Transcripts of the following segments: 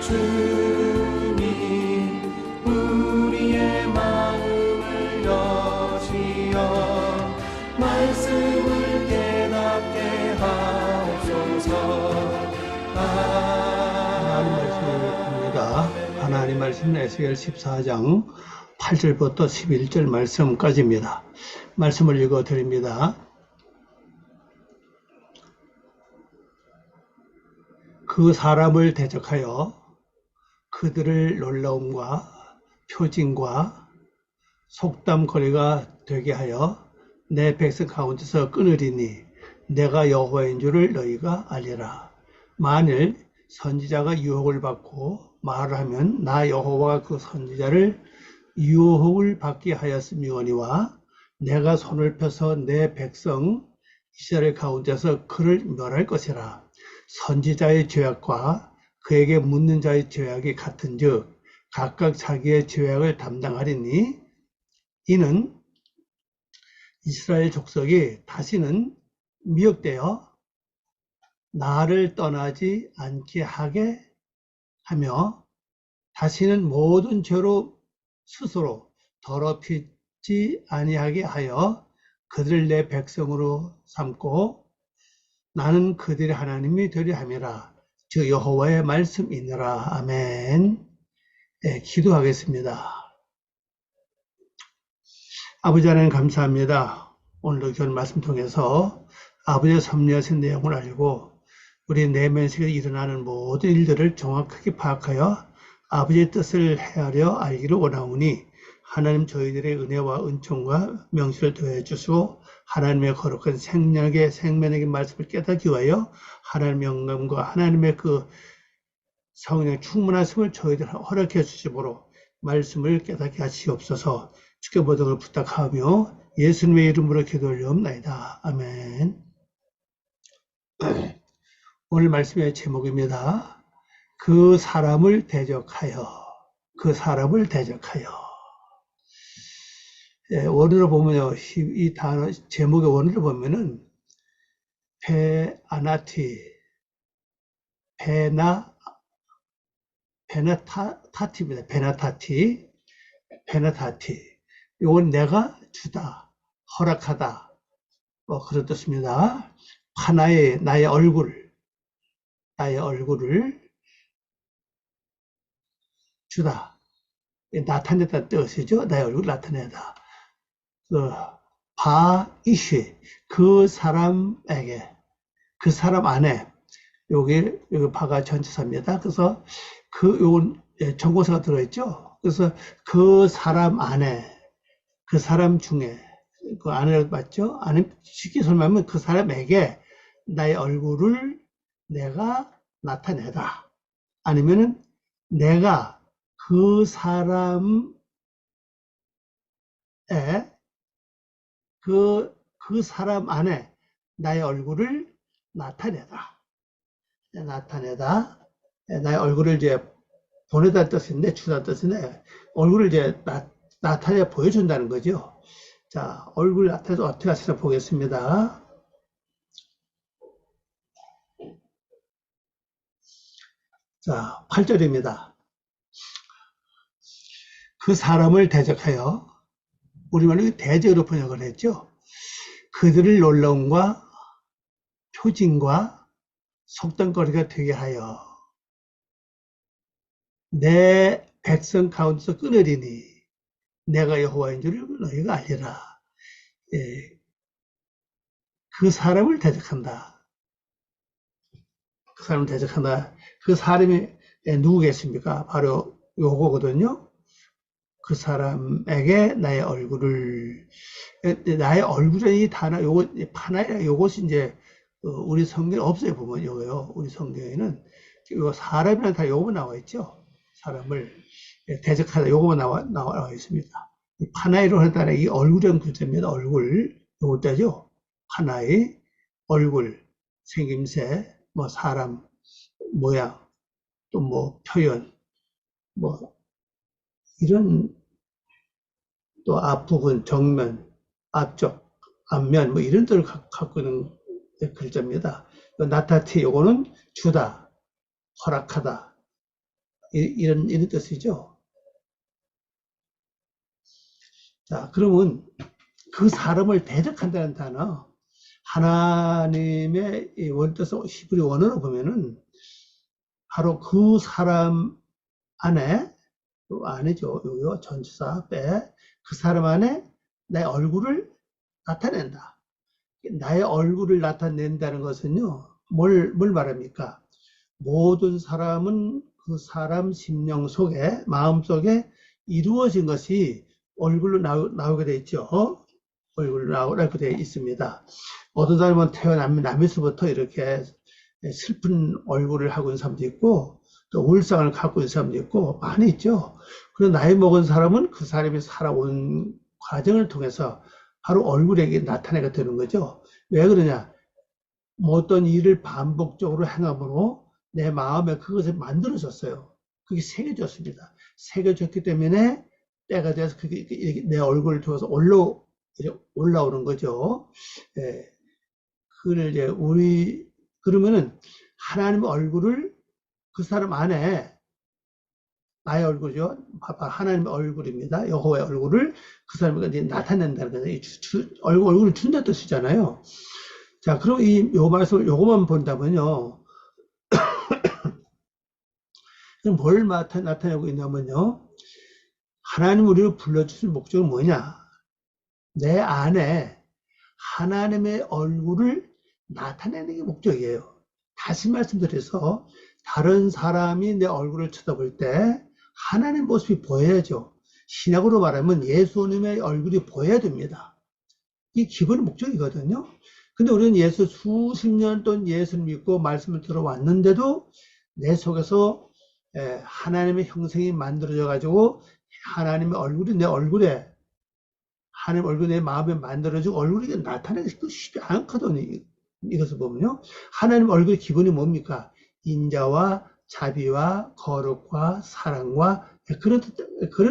주님 우리의 마음을 여시어 말씀을 깨닫게 하옵소서. 하나님 말씀을 봅니다. 하나님 말씀 에스겔 14장 8절부터 11절 말씀까지입니다. 말씀을 읽어 드립니다. 그 사람을 대적하여 그들을 놀라움과 표징과 속담거리가 되게 하여 내 백성 가운데서 끊으리니 내가 여호와인 줄을 너희가 알리라. 만일 선지자가 유혹을 받고 말을 하면 나 여호와가 그 선지자를 유혹을 받게 하였음이거니와 내가 손을 펴서 내 백성 이스라엘 가운데서 그를 멸할 것이라. 선지자의 죄악과 그에게 묻는 자의 죄악이 같은즉 각각 자기의 죄악을 담당하리니 이는 이스라엘 족속이 다시는 미혹되어 나를 떠나지 않게 하게 하며 다시는 모든 죄로 스스로 더럽히지 아니하게 하여 그들을 내 백성으로 삼고 나는 그들의 하나님이 되려 함이라. 주 여호와의 말씀이니라. 아멘. 네, 기도하겠습니다. 아버지 하나님 감사합니다. 오늘도 교훈 말씀 통해서 아버지의 섭리하신 내용을 알고 우리 내면 속에 일어나는 모든 일들을 정확하게 파악하여 아버지의 뜻을 헤아려 알기를 원하오니 하나님 저희들의 은혜와 은총과 명실을 더해 주시고 하나님의 거룩한 생명의 말씀을 깨닫기 위하여 하나님의 영감과 하나님의 그 성령의 충만하심을 저희들 허락해 주시므로 말씀을 깨닫게 하시옵소서. 주께 모든 걸 부탁하며 예수님의 이름으로 기도 올려옵나이다. 아멘. 오늘 말씀의 제목입니다. 그 사람을 대적하여. 그 사람을 대적하여. 예, 원어로 보면요, 이 단어 제목의 원어로 보면은 베나타티입니다. 베나타티. 이건 내가 주다, 허락하다, 뭐 그런 뜻입니다. 하나의 나의 얼굴을 주다. 나타냈다는 뜻이죠. 나의 얼굴을 나타내다. 바이시, 그 사람에게, 그 사람 안에, 여기 바가 전치사입니다. 그래서 요건 전고사가 들어있죠. 그래서 그 사람 안에, 그 사람 중에, 그 안에 맞죠? 안에 쉽게 설명하면 그 사람에게 나의 얼굴을 내가 나타내다. 아니면은 내가 그 사람의 그 사람 안에 나의 얼굴을 나타내다. 나의 얼굴을 이제 보내다 뜻인데, 주다 뜻인데, 얼굴을 이제 나타내 보여준다는 거죠. 자, 얼굴 나타내서 어떻게 하시나 보겠습니다. 자, 8절입니다. 그 사람을 대적하여, 우리말로 대적으로 번역을 했죠. 그들을 놀라움과 표징과 속담거리가 되게 하여 내 백성 가운데서 끊으리니 내가 여호와인 줄을 너희가 알리라. 예, 그 사람을 대적한다. 그 사람을 대적한다. 그 사람이 누구겠습니까? 바로 요거거든요. 그 사람에게 나의 얼굴을, 나의 얼굴의 이 단어, 요것이 이제 우리 성경에 없어요. 보면 요거요. 우리 성경에는 요 사람이라는 단어 요거 나와 있죠. 사람을 대적하다 요거만 나와 있습니다. 파나이로 하다는 이 얼굴이라는 글자입니다. 얼굴 요거 때죠. 파나이, 얼굴, 생김새, 뭐 사람 모양, 또 뭐 표현, 뭐 이런 또 앞부분, 정면, 앞쪽, 앞면 뭐 이런 뜻을 갖고 있는 글자입니다. 나타티 요거는 주다, 허락하다, 이런 뜻이죠. 자, 그러면 그 사람을 대적한다는 단어, 하나님의 원뜻 히브리 원어로 보면은 바로 그 사람 안에, 안에죠. 요 전치사 빼, 그 사람 안에 내 얼굴을 나타낸다. 나의 얼굴을 나타낸다는 것은요, 뭘 말합니까? 모든 사람은 그 사람 심령 속에, 마음 속에 이루어진 것이 얼굴로 나오게 돼 있죠. 얼굴로 나오게 돼 있습니다. 어떤 사람은 태어나면서부터 이렇게 슬픈 얼굴을 하고 있는 사람도 있고, 또 울상을 갖고 있는 사람도 있고, 많이 있죠. 그리고 나이 먹은 사람은 그 사람이 살아온 과정을 통해서 바로 얼굴에 나타내게 되는 거죠. 왜 그러냐? 뭐 어떤 일을 반복적으로 행함으로 내 마음에 그것을 만들어졌어요. 그게 새겨졌습니다. 새겨졌기 때문에 때가 돼서 그게 내 얼굴을 통해서 올라오는 거죠. 예. 그걸 이제 그러면은 하나님의 얼굴을 그 사람 안에, 나의 얼굴이죠. 하나님의 얼굴입니다. 여호와의 얼굴을 그 사람에게 나타낸다는 거예요. 얼굴을 준다는 뜻이잖아요. 자, 그럼 요 말씀을 요것만 본다면요. 뭘 나타내고 있냐면요. 하나님 우리를 불러주신 목적은 뭐냐? 내 안에 하나님의 얼굴을 나타내는 게 목적이에요. 다시 말씀드려서 다른 사람이 내 얼굴을 쳐다볼 때 하나님의 모습이 보여야죠. 신약으로 말하면 예수님의 얼굴이 보여야 됩니다. 이 기본 목적이거든요. 근데 우리는 수십 년 동안 예수를 믿고 말씀을 들어왔는데도 내 속에서 하나님의 형상이 만들어져 가지고 하나님의 얼굴이 내 얼굴에, 하나님 얼굴이 내 마음에 만들어지고 얼굴이 나타내기 쉽지 않거든요. 이것을 보면요. 하나님 얼굴의 기본이 뭡니까? 인자와 자비와 거룩과 사랑과 그런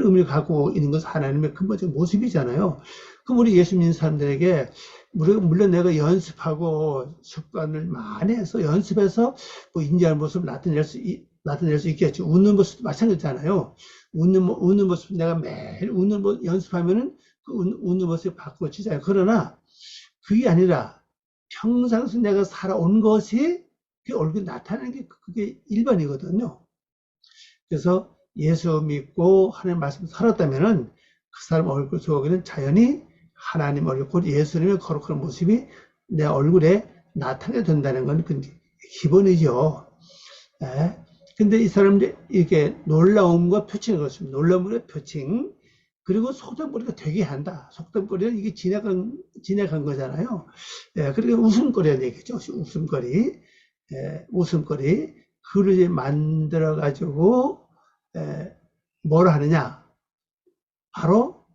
의미를 갖고 있는 것은 하나님의 근본적인 모습이잖아요. 그럼 우리 예수 믿는 사람들에게, 물론 내가 연습하고 습관을 많이 해서 연습해서 뭐 인자한 모습을 나타낼 수 있겠죠. 웃는 모습도 마찬가지잖아요. 웃는 모습, 내가 매일 웃는 모습 연습하면은 그 웃는 모습이 바꿔지잖아요. 그러나 그게 아니라 평상시 내가 살아온 것이 그 얼굴이 나타나는 게 그게 일반이거든요. 그래서 예수 믿고 하나님 말씀 살았다면은 그 사람 얼굴 속에는 자연히 하나님 얼굴, 예수님의 거룩한 모습이 내 얼굴에 나타나게 된다는 건 기본이죠. 네. 근데 이 사람들 이렇게 놀라움과 표칭을 그렇습니다. 놀라움과 표칭, 그리고 속담거리가 되게 한다. 속담거리는 이게 지나간 거잖아요. 예, 그리고 웃음거리라는 얘기죠. 웃음거리. 예, 웃음거리. 그걸 이제 만들어가지고, 뭘 하느냐. 바로,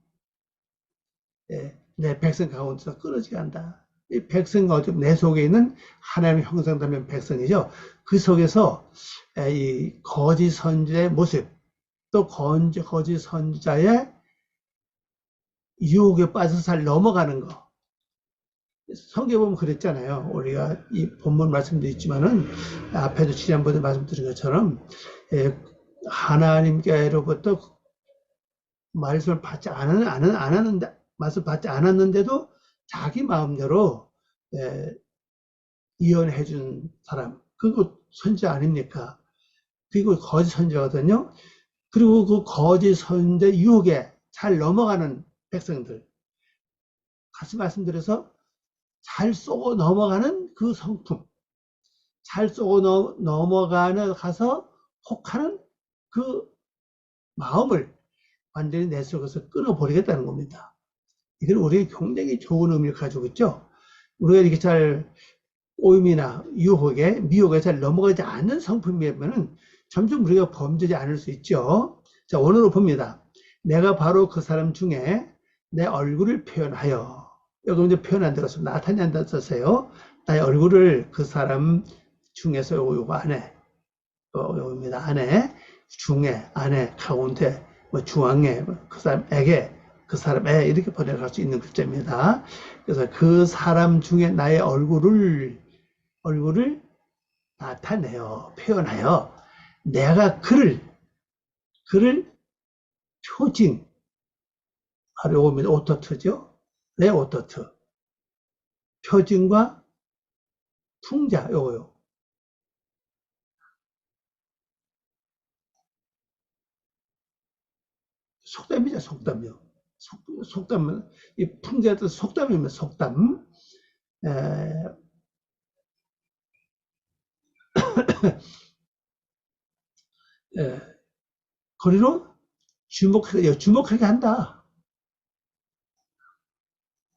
내 백성 가운데서 끊어지게 한다. 이 백성 가운데 내 속에 있는 하나님의 형상되는 백성이죠. 그 속에서 이 거짓 선지자의 모습, 또 거짓 선지자의 유혹에 빠져서 잘 넘어가는 거. 성경에 보면 그랬잖아요. 우리가 이 본문 말씀도 있지만은 앞에도 지난번에 말씀드린 것처럼 하나님께로부터 말씀을 받지 말씀 받지 않았는데도 자기 마음대로 이혼해 준 사람, 그거 선지자 아닙니까? 그리고 거짓 선지자거든요. 그리고 그 거짓 선지자 유혹에 잘 넘어가는 백성들, 다시 말씀드려서 잘 쏘고 넘어가는 그 성품, 잘 쏘고 가서 혹하는 그 마음을 완전히 내 속에서 끊어버리겠다는 겁니다. 이건 우리에게 굉장히 좋은 의미를 가지고 있죠. 우리가 이렇게 잘 오임이나 유혹에, 미혹에 잘 넘어가지 않는 성품이면은 점점 우리가 범죄지 않을 수 있죠. 자, 오늘은 봅니다. 내가 바로 그 사람 중에 내 얼굴을 표현하여, 여기 이제 표현한 데가 나타낸다 썼어요. 나의 얼굴을 그 사람 중에서 요거 안에, 요겁니다. 안에, 중에, 안에, 가운데, 뭐 중앙에, 그 사람에게, 그 사람에 이렇게 번역할 수 있는 글자입니다. 그래서 그 사람 중에 나의 얼굴을 나타내어, 표현하여 내가 그를 그를 표징, 바로 요겁니다. 오토트죠. 네, 오토트. 표징과 풍자, 요거요. 속담이죠, 속담이요. 속담은, 이 풍자의 뜻 속담이면 속담. 에, 에, 거리로 주목하게 한다.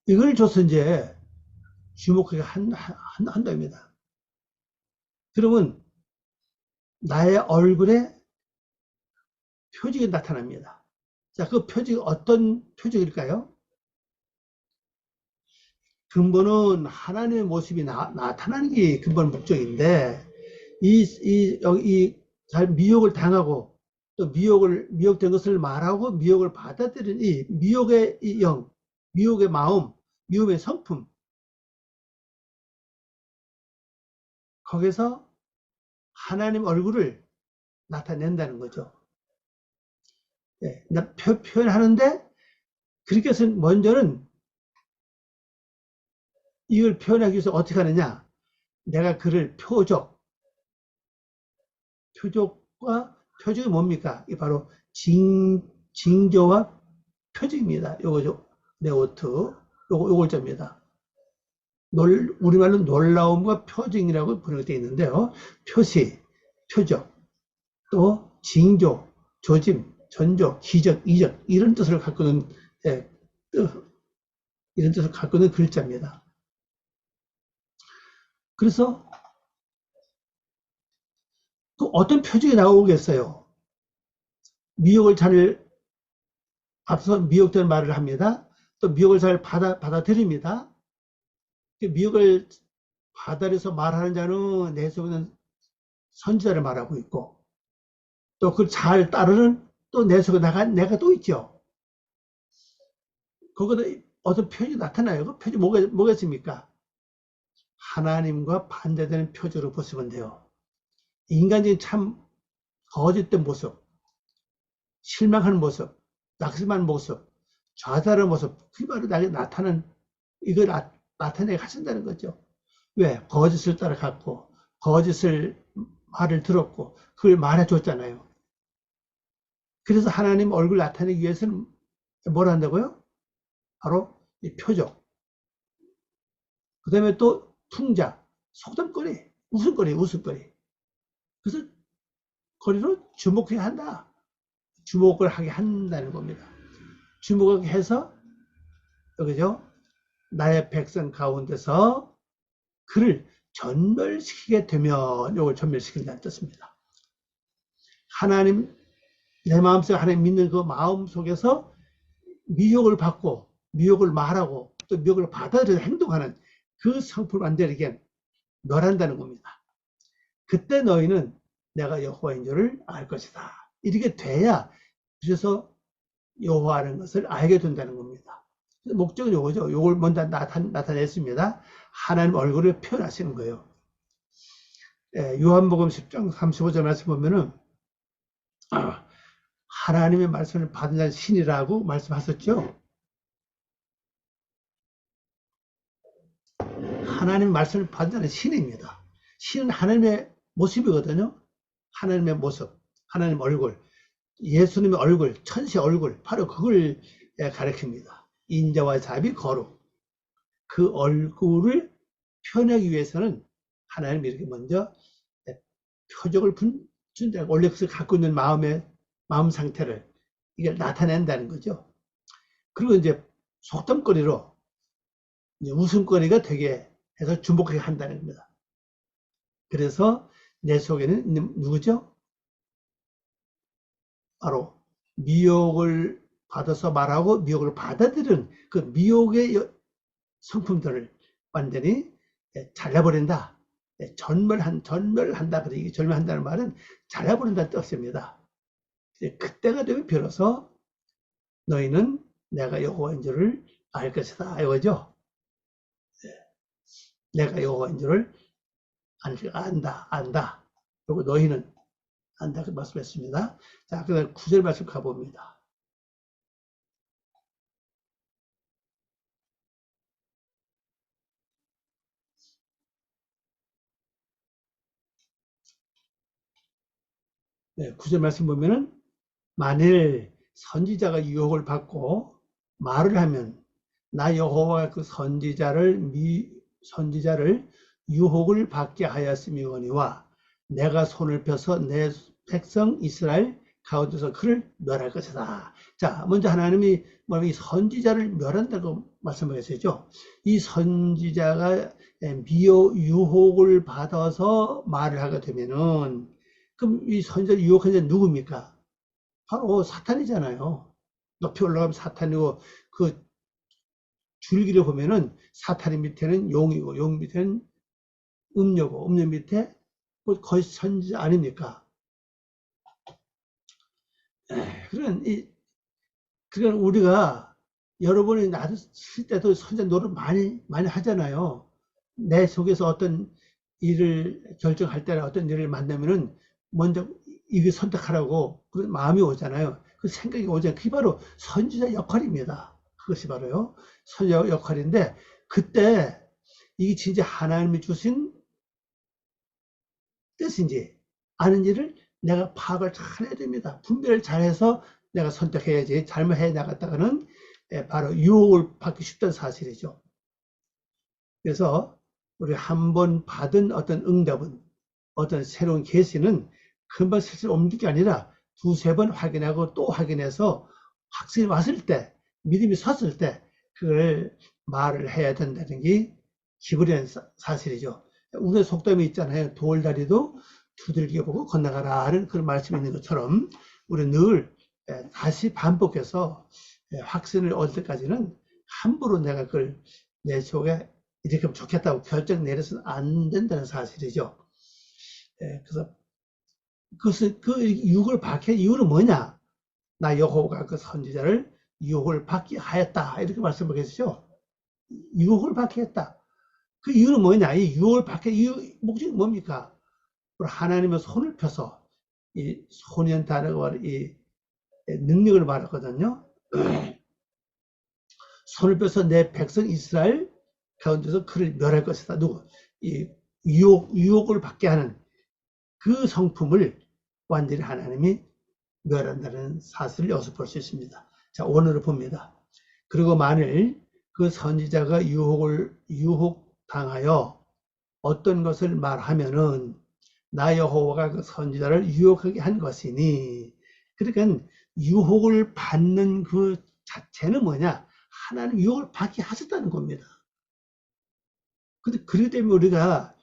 이걸 줘서 이제 주목하게 한답니다. 그러면 나의 얼굴에 표적이 나타납니다. 자, 그 표적이 어떤 표적일까요? 근본은 하나님의 모습이 나타나는 게 근본 목적인데, 잘 미혹을 당하고, 또 미혹된 것을 말하고, 미혹을 받아들인 이 미혹의 이 영, 미혹의 마음, 미혹의 성품, 거기서 하나님 얼굴을 나타낸다는 거죠. 예, 표현하는데, 그렇게 해서 먼저는 이걸 표현하기 위해서 어떻게 하느냐? 내가 그를 표적이 뭡니까? 이 바로 징조와 표적입니다. 요거죠. 네오트. 요거 글자입니다. 우리말로 놀라움과 표징이라고 번역되어 있는데요. 표시, 표적, 또 징조, 조짐, 전조, 기적, 이적, 이런 뜻을 갖고 있는, 예, 이런 뜻을 갖고 있는 글자입니다. 그래서 그 어떤 표적이 나오겠어요? 미혹을 잘, 앞서 미혹되는 말을 합니다. 또 미혹을 잘 받아들입니다. 미혹을 받아들여서 말하는 자는 내 속에는 선지자를 말하고 있고, 또 그걸 잘 따르는 또 내 속에 내가 또 있죠. 거기다 어떤 표적이 나타나요. 그 표적이 뭐겠습니까? 하나님과 반대되는 표적으로 보시면 돼요. 인간적인 참 거짓된 모습, 실망하는 모습, 낙심한 모습, 좌절한 모습, 그게 바로 이걸 나타내게 하신다는 거죠. 왜? 거짓을 따라갔고, 말을 들었고, 그걸 말해줬잖아요. 그래서 하나님 얼굴 나타내기 위해서는 뭘 한다고요? 바로 이 표적. 그 다음에 또 풍자, 속담거리, 웃음거리. 그래서 거리로 주목해야 한다. 주목을 하게 한다는 겁니다. 주목하게 해서, 여기죠? 나의 백성 가운데서 그를 전멸시키게 되면, 이걸 전멸시킨다는 뜻입니다. 내 마음속에 하나님 믿는 그 마음 속에서 미혹을 받고, 미혹을 말하고, 또 미혹을 받아들여 행동하는 그 성품을 만들게 멸한다는 겁니다. 그때 너희는 내가 여호와인 줄을 알 것이다. 이렇게 돼야, 그래서 여호와라는 것을 알게 된다는 겁니다. 목적은 요거죠. 요걸 먼저 나타냈습니다. 하나님 얼굴을 표현하시는 거예요. 요한복음 10장 35절 말씀 보면은, 하나님의 말씀을 받은 자는 신이라고 말씀하셨죠. 하나님의 말씀을 받은 자는 신입니다. 신은 하나님의 모습이거든요. 하나님의 모습, 하나님 얼굴, 예수님의 얼굴, 천시 얼굴, 바로 그걸 가리킵니다. 인자와 자비, 거룩. 그 얼굴을 표현하기 위해서는 하나님이 이렇게 먼저 표적을 준다. 원래 그것을 갖고 있는 마음 상태를 이걸 나타낸다는 거죠. 그리고 이제 속담거리로 이제 웃음거리가 되게 해서 주목하게 한다는 겁니다. 그래서 내 속에는 누구죠? 바로 미혹을 받아서 말하고 미혹을 받아들이는 그 미혹의 성품들을 완전히 잘라버린다. 전멸한다. 그러니 절멸한다는 말은 잘라버린다는 뜻입니다. 그때가 되면 비로소 너희는 내가 여호와인 줄을 알 것이다. 이거죠. 내가 여호와인 줄을 안다. 그리고 너희는 한다고 말씀했습니다. 자, 그다음 9절 말씀 가봅니다. 네, 9절 말씀 보면은 만일 선지자가 유혹을 받고 말을 하면 나 여호와가 그 선지자를 유혹을 받게 하였음이거니와 내가 손을 펴서 내 백성 이스라엘 가운데서 그를 멸할 것이다. 자, 먼저 하나님이 이 선지자를 멸한다고 말씀하셨죠. 이 선지자가 유혹을 받아서 말을 하게 되면은 그럼 이 선지자를 유혹한 자는 누굽니까? 바로 사탄이잖아요. 높이 올라가면 사탄이고 그 줄기를 보면은 사탄의 밑에는 용이고 용 밑에는 음녀고 음녀 밑에 거의 선지자 아닙니까? 그런 우리가 여러분이 나도 쓸 때도 선지자 노릇 많이 하잖아요. 내 속에서 어떤 일을 결정할 때나 어떤 일을 만나면은 먼저 이게 선택하라고 그런 마음이 오잖아요. 그 생각이 오잖아요. 그게 바로 선지자 역할입니다. 그것이 바로요. 선지자 역할인데 그때 이게 진짜 하나님이 주신 뜻인지 아닌지를 내가 파악을 잘 해야 됩니다. 분별을 잘해서 내가 선택해야지 잘못해 나갔다가는 바로 유혹을 받기 쉽다는 사실이죠. 그래서 우리 한 번 받은 어떤 응답은 어떤 새로운 계시는 금방 슬슬 옮길 게 아니라 두세 번 확인하고 또 확인해서 확신이 왔을 때 믿음이 섰을 때 그걸 말을 해야 된다는 게 기본의 사실이죠. 우리의 속담이 있잖아요. 돌다리도 두들겨 보고 건너가라 하는 그런 말씀이 있는 것처럼 우리 늘 다시 반복해서 확신을 얻을 때까지는 함부로 내가 그걸 내 속에 이렇게 하면 좋겠다고 결정 내려서는 안 된다는 사실이죠. 그래서 그 유혹을 받게 이유는 뭐냐? 나 여호와가 그 선지자를 유혹을 받게 하였다 이렇게 말씀을 계시죠. 유혹을 받게 했다. 그 이유는 뭐냐? 이 유혹을 받게 이유 목적이 뭡니까? 하나님의 손을 펴서 이 소년단의 이 능력을 말하거든요. 손을 펴서 내 백성 이스라엘 가운데서 그를 멸할 것이다. 누구? 이 유혹을 받게 하는 그 성품을 완전히 하나님이 멸한다는 사실을 여기서 볼 수 있습니다. 자, 오늘을 봅니다. 그리고 만일 그 선지자가 유혹당하여 어떤 것을 말하면은 나 여호와가 그 선지자를 유혹하게 한 것이니, 그러니까 유혹을 받는 그 자체는 뭐냐? 하나님 유혹을 받게 하셨다는 겁니다. 근데 그렇기 때문에 우리가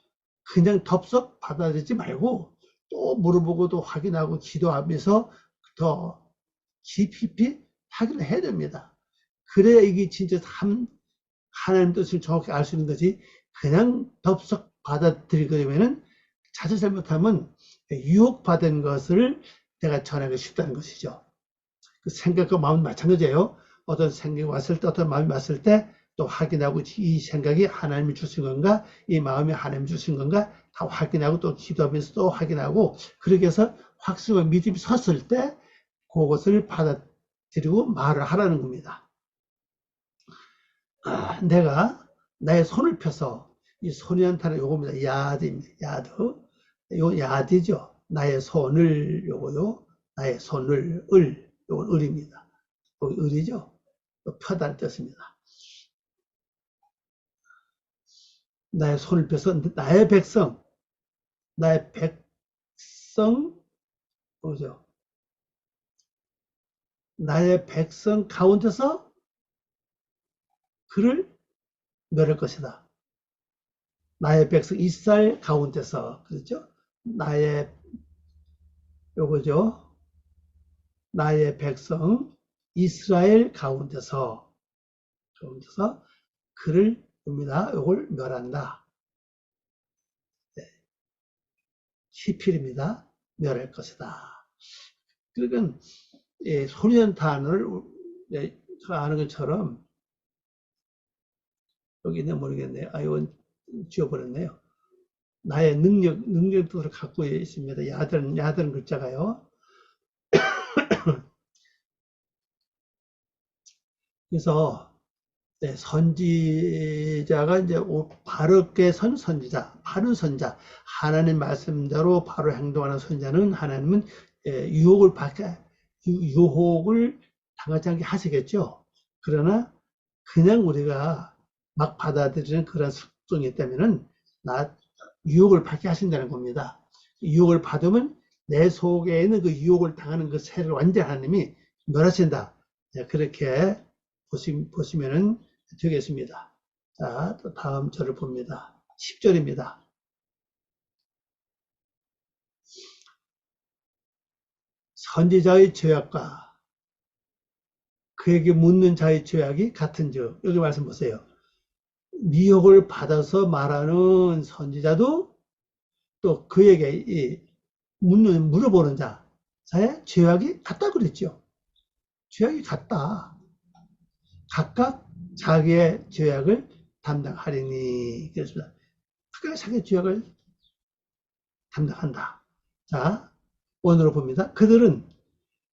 그냥 덥석 받아들이지 말고 또 물어보고 또 확인하고 기도하면서 더 깊이 확인을 해야 됩니다. 그래야 이게 진짜 하나님 뜻을 정확히 알 수 있는 거지. 그냥 덥석 받아들이게 되면은 자칫 잘못하면 유혹받은 것을 내가 전하기 쉽다는 것이죠. 그 생각과 마음은 마찬가지예요. 어떤 생각이 왔을 때, 어떤 마음이 왔을 때 또 확인하고 이 생각이 하나님이 주신 건가, 이 마음이 하나님이 주신 건가 다 확인하고 또 기도하면서 또 확인하고 그렇게 해서 확신과 믿음이 섰을 때 그것을 받아들이고 말을 하라는 겁니다. 내가 나의 손을 펴서 이 손이한테는 요겁니다. 야드입니다. 야드. 요 야드죠. 나의 손을 요거요. 나의 손을 요건 을입니다. 여기 을이죠. 펴다는 뜻입니다. 나의 손을 펴서 나의 백성 뭐죠? 나의 백성 가운데서 그를 멸할 것이다. 나의 백성 이스라엘 가운데서, 그렇죠? 요거죠. 나의 백성 이스라엘 가운데서 그를 봅니다. 요걸 멸한다. 네. 시필입니다. 멸할 것이다. 그러니까 소년단을 아는 것처럼 여기 있네 모르겠네요. 이건 지워버렸네요. 나의 능력들을 갖고 있습니다. 야들은 글자가요. 그래서 네, 선지자가 이제 바르게 선 선지자, 바른 선자, 하나님 말씀대로 바로 행동하는 선자는 하나님은 유혹을 당하지 않게 하시겠죠. 그러나 그냥 우리가 막 받아들이는 그런 습성이 있다면은 유혹을 받게 하신다는 겁니다. 유혹을 받으면 내 속에 있는 그 유혹을 당하는 그 세를 완전히 하나님이 멸하신다. 네, 그렇게 보시면은 되겠습니다. 자, 또 다음 절을 봅니다. 10절입니다. 선지자의 죄악과 그에게 묻는 자의 죄악이 같은즉, 여기 말씀 보세요. 미혹을 받아서 말하는 선지자도 또 그에게 물어보는 자의 죄악이 같다 그랬죠. 죄악이 같다. 각각 자기의 죄악을 담당하리니. 그렇습니다. 각각 자기의 죄악을 담당한다. 자, 오늘로 봅니다. 그들은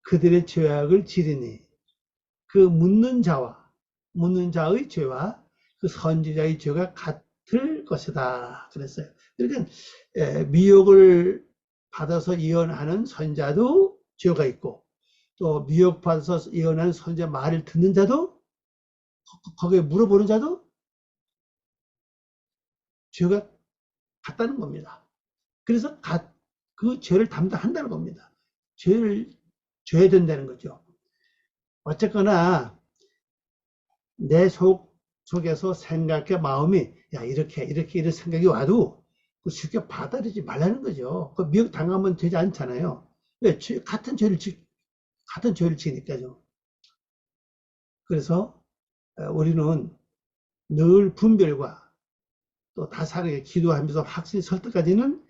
그들의 죄악을 지르니 그 묻는 자의 죄와 그 선지자의 죄가 같을 것이다. 그랬어요. 그러니까 미혹을 받아서 예언하는 선자도 죄가 있고 또 미혹받아서 예언하는 선자 말을 듣는 자도 거기에 물어보는 자도 죄가 같다는 겁니다. 그래서 그 죄를 담당한다는 겁니다. 죄를 져야 된다는 거죠. 어쨌거나 내 속에서 생각의 마음이 이렇게 이런 생각이 와도 쉽게 받아들이지 말라는 거죠. 그 미혹 당하면 되지 않잖아요. 왜? 같은 죄를 지니까요. 그래서 우리는 늘 분별과 또 다사하게 기도하면서 확실히 설 때까지는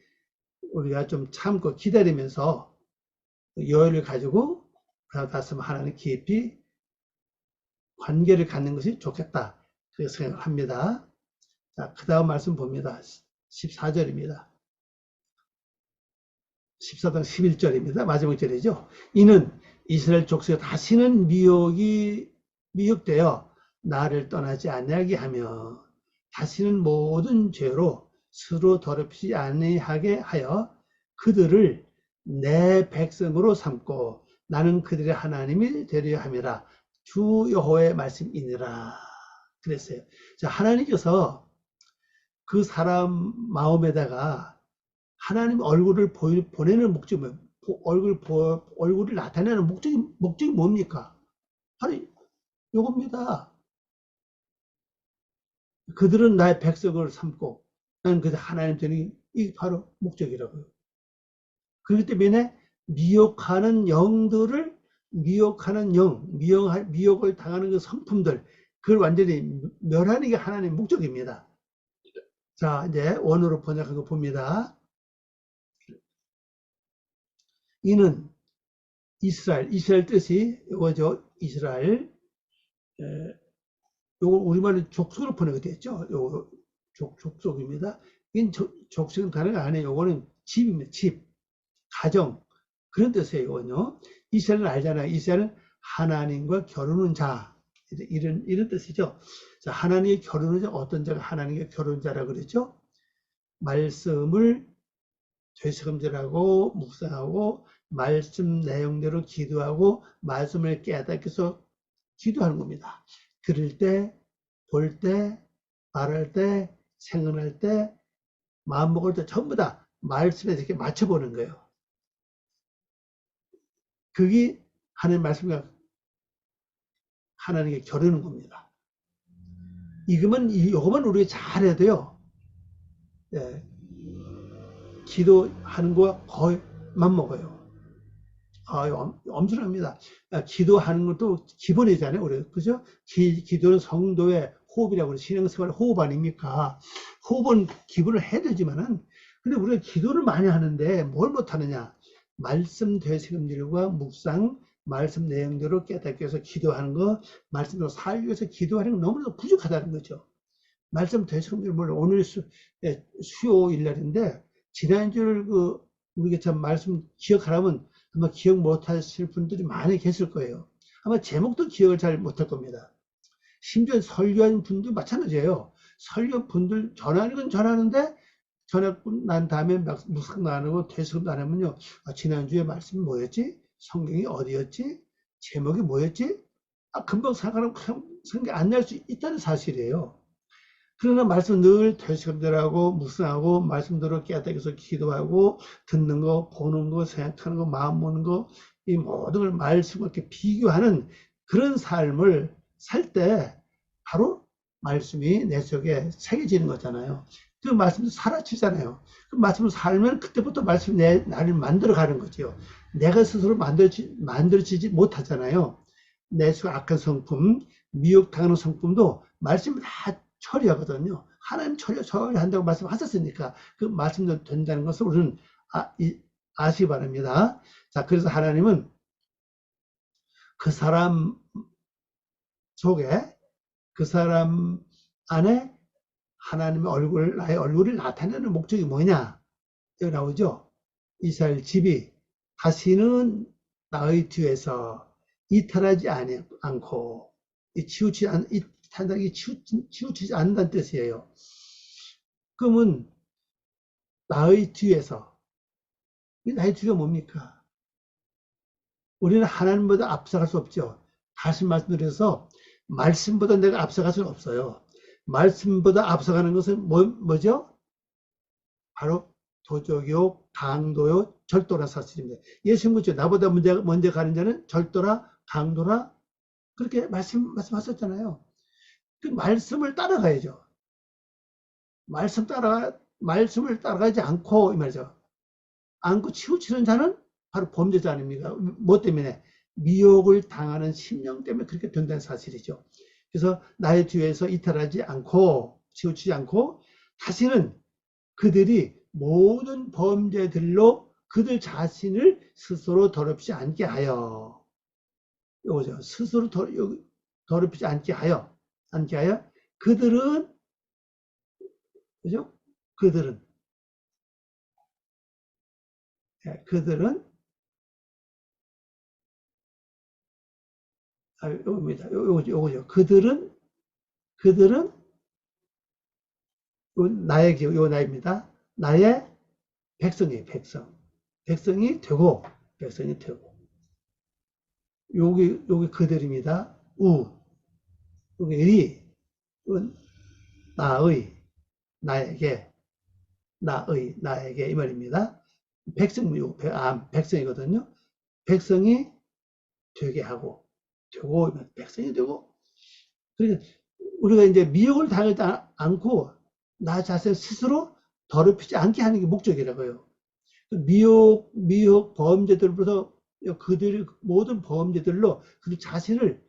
우리가 좀 참고 기다리면서 여유를 가지고 말씀 하나님 깊이 관계를 갖는 것이 좋겠다. 그렇게 생각을 합니다. 자, 그 다음 말씀 봅니다. 14절입니다. 14장 11절입니다. 마지막 절이죠. 이는 이스라엘 족속이 다시는 미혹되어 나를 떠나지 아니하게 하며 다시는 모든 죄로 스스로 더럽히지 아니하게 하여 그들을 내 백성으로 삼고 나는 그들의 하나님이 되려 함이라. 주 여호와의 말씀이니라. 그랬어요. 자, 하나님께서 그 사람 마음에다가 하나님 얼굴을 보내는 목적이 얼굴을 나타내는 목적이 뭡니까? 바로 요겁니다. 그들은 나의 백성을 삼고 나는 그들 하나님 되는 이 바로 목적이라고요. 그렇기 때문에 미혹하는 미혹을 당하는 그 성품들, 그걸 완전히 멸하는 게 하나님의 목적입니다. 자, 이제 원어로 번역한 거 봅니다. 이는 이스라엘 뜻이 이거죠. 이스라엘. 요거 우리말로 족속으로 번역이 됐죠. 요거 족속입니다. 이건 족속은 다른 거 아니에요. 요거는 집입니다. 집, 가정. 그런 뜻이에요. 이거는요. 이스라엘은 알잖아요. 이스라엘은 하나님과 겨루는 자. 이런 뜻이죠. 자, 하나님의 겨루는 자, 어떤 자가 하나님과 겨루는 자라고 그랬죠? 말씀을 되새김질하고 묵상하고 말씀 내용대로 기도하고 말씀을 깨닫게해서 기도하는 겁니다. 들을 때, 볼 때, 말할 때, 생각할 때, 마음 먹을 때 전부 다 말씀에 이렇게 맞춰보는 거예요. 그게 하나님 말씀과 하나님께 겨루는 겁니다. 이거만 우리가 잘해야 돼요. 예. 기도하는 거와 거의 맞먹어요. 엄청납니다. 기도하는 것도 기본이잖아요. 우리, 그죠? 기도는 성도의 호흡이라고 신앙생활 호흡 아닙니까? 호흡은 기본을 해야 되지만은, 근데 우리가 기도를 많이 하는데 뭘 못하느냐? 말씀 되새김질과 묵상, 말씀 내용대로 깨닫기 위해서 기도하는 거, 말씀대로 살기 위해서 기도하는 건 너무나도 부족하다는 거죠. 말씀 되시는지 몰라. 오늘 수요일 날인데, 지난주를 우리가 참 말씀 기억하라면 아마 기억 못하실 분들이 많이 계실 거예요. 아마 제목도 기억을 잘 못할 겁니다. 심지어 설교한 분도 마찬가지예요. 설교 분들 전하는 건 전하는데, 전하고 난 다음에 묵상도 안 하고 되새김도 안 하면요. 아, 지난주에 말씀이 뭐였지? 성경이 어디였지? 제목이 뭐였지? 아, 금방 생각이 안 날 수 있다는 사실이에요. 그러나 말씀 늘 되새김들하고 묵상하고 말씀대로 깨닫게 기도하고 듣는 거, 보는 거, 생각하는 거, 마음 먹는 거, 이 모든 걸 말씀과 이렇게 비교하는 그런 삶을 살 때 바로 말씀이 내 속에 새겨지는 거잖아요. 그 말씀도 살아지잖아요. 그 말씀을 살면 그때부터 말씀이 나를 만들어 가는 거죠. 내가 스스로 만들어지지 못하잖아요. 내 속에 악한 성품, 미혹당하는 성품도 말씀이 다 처리하거든요. 하나님 처리한다고 말씀하셨으니까 그 말씀도 된다는 것을 우리는 아시기 바랍니다. 자, 그래서 하나님은 그 사람 속에, 그 사람 안에 하나님의 얼굴, 나의 얼굴을 나타내는 목적이 뭐냐? 여기 나오죠? 이스라엘 집이 다시는 나의 뒤에서 이탈하지 않고, 치우치지 않는다는 뜻이에요. 그러면 나의 뒤에서, 나의 뒤가 뭡니까? 우리는 하나님보다 앞서갈 수 없죠. 다시 말씀드려서 말씀보다 내가 앞서갈 수는 없어요. 말씀보다 앞서가는 것은 뭐죠? 바로 도적이요, 강도요, 절도라 사실입니다. 예수님 그렇죠. 나보다 먼저 가는 자는 절도라, 강도라, 그렇게 말씀하셨잖아요. 그 말씀을 따라가야죠. 말씀을 따라가지 않고, 이 말이죠. 않고 치우치는 자는 바로 범죄자 아닙니까? 뭐 때문에? 미혹을 당하는 심령 때문에 그렇게 된다는 사실이죠. 그래서 나의 뒤에서 이탈하지 않고, 치우치지 않고, 다시는 그들이 모든 범죄들로 그들 자신을 스스로 더럽히지 않게 하여. 요거죠. 스스로 더럽히지 않게 하여. 그들은, 그죠? 그들은 요겁니다. 요거죠. 그들은 나의 요 나입니다. 나의 백성이 백성이 되고 여기 그들입니다. 여기 리 나에게 이 말입니다. 백성이거든요. 백성이 되게 하고 백성이 되고, 그러니까 우리가 이제 미혹을 당하지 않고 나 자신 스스로 더럽히지 않게 하는 게 목적이라고요. 미혹 범죄들로부터 그들의 모든 범죄들로 그 자신을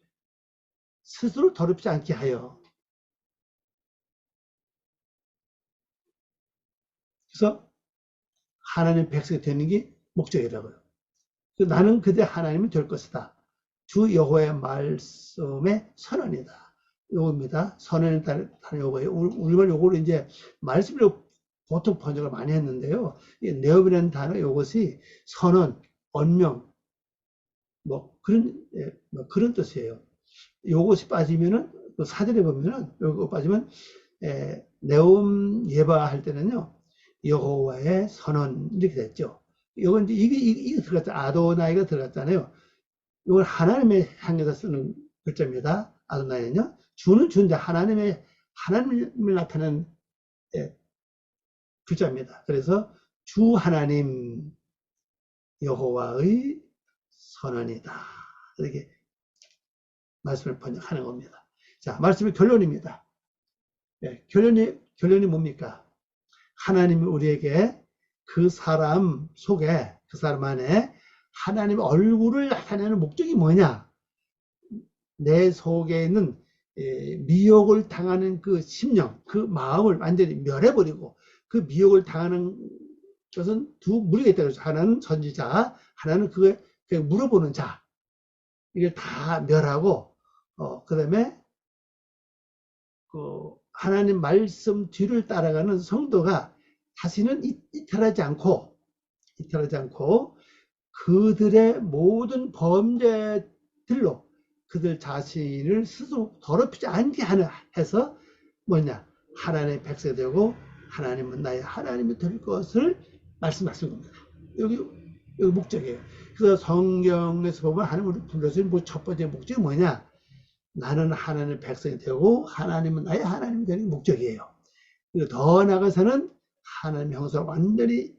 스스로 더럽히지 않게 하여. 그래서 하나님 백성이 되는 게 목적이라고요. 나는 그대 하나님이 될 것이다. 주 여호와의 말씀의 선언이다. 요겁니다. 선언에 따른 요거예요. 우리말 요거를 이제 말씀으로 보통 번역을 많이 했는데요. 내업이라는 단어 요것이 선언, 언명, 뭐 그런 뜻이에요. 요것이 빠지면은 사전에 보면은 요거 빠지면 네옴 예바 할 때는요. 여호와의 선언 이렇게 됐죠. 요건 이제 이게 들어갔죠. 아도나이가 들어갔잖아요. 이걸 하나님의 향해서 쓰는 글자입니다. 아도나이는요. 주는 존재 하나님을 나타내는 글자입니다. 그래서 주 하나님 여호와의 선언이다. 이렇게 말씀을 번역하는 겁니다. 자, 말씀의 결론입니다. 결론이 뭡니까? 하나님이 우리에게 그 사람 속에, 그 사람 안에 하나님의 얼굴을 나타내는 목적이 뭐냐? 내 속에 있는 미혹을 당하는 그 심령, 그 마음을 완전히 멸해버리고, 그 미혹을 당하는 것은 두 무리가 있다고 했죠. 하나는 선지자, 하나는 그걸 물어보는 자. 이걸 다 멸하고, 그 다음에 하나님 말씀 뒤를 따라가는 성도가 다시는 이탈하지 않고 그들의 모든 범죄들로 그들 자신을 스스로 더럽히지 않게 해서 뭐냐, 하나님의 백성이 되고 하나님은 나의 하나님이 될 것을 말씀하신 겁니다. 여기 목적이에요. 그래서 성경에서 보면 하나님을 불러준 첫 번째 목적이 뭐냐, 나는 하나님의 백성이 되고 하나님은 나의 하나님이 되는 게 목적이에요. 그리고 더 나아가서는 하나님의 형상을 완전히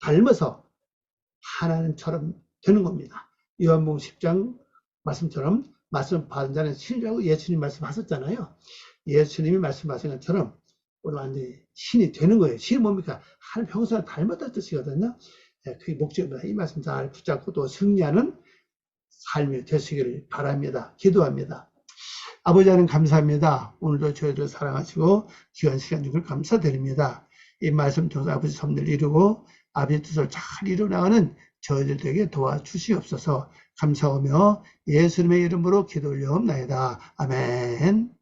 닮아서 하나님처럼 되는 겁니다. 요한복음 10장 말씀처럼 말씀 받은 자는 신이라고 예수님 말씀하셨잖아요. 예수님이 말씀하신 것처럼 우리 완전히 신이 되는 거예요. 신이 뭡니까? 하나님 형상을 닮았다는 뜻이거든요. 그게 목적입니다. 이 말씀 잘 붙잡고 또 승리하는 삶이 되시기를 바랍니다. 기도합니다. 아버지 하나님 감사합니다. 오늘도 저희들 사랑하시고 귀한 시간 주길 감사드립니다. 이 말씀 통해서 아버지 섭리를 이루고 아버지 뜻을 잘 이루어나가는 저희들에게 도와주시옵소서. 감사하며 예수님의 이름으로 기도 올려옵나이다. 아멘.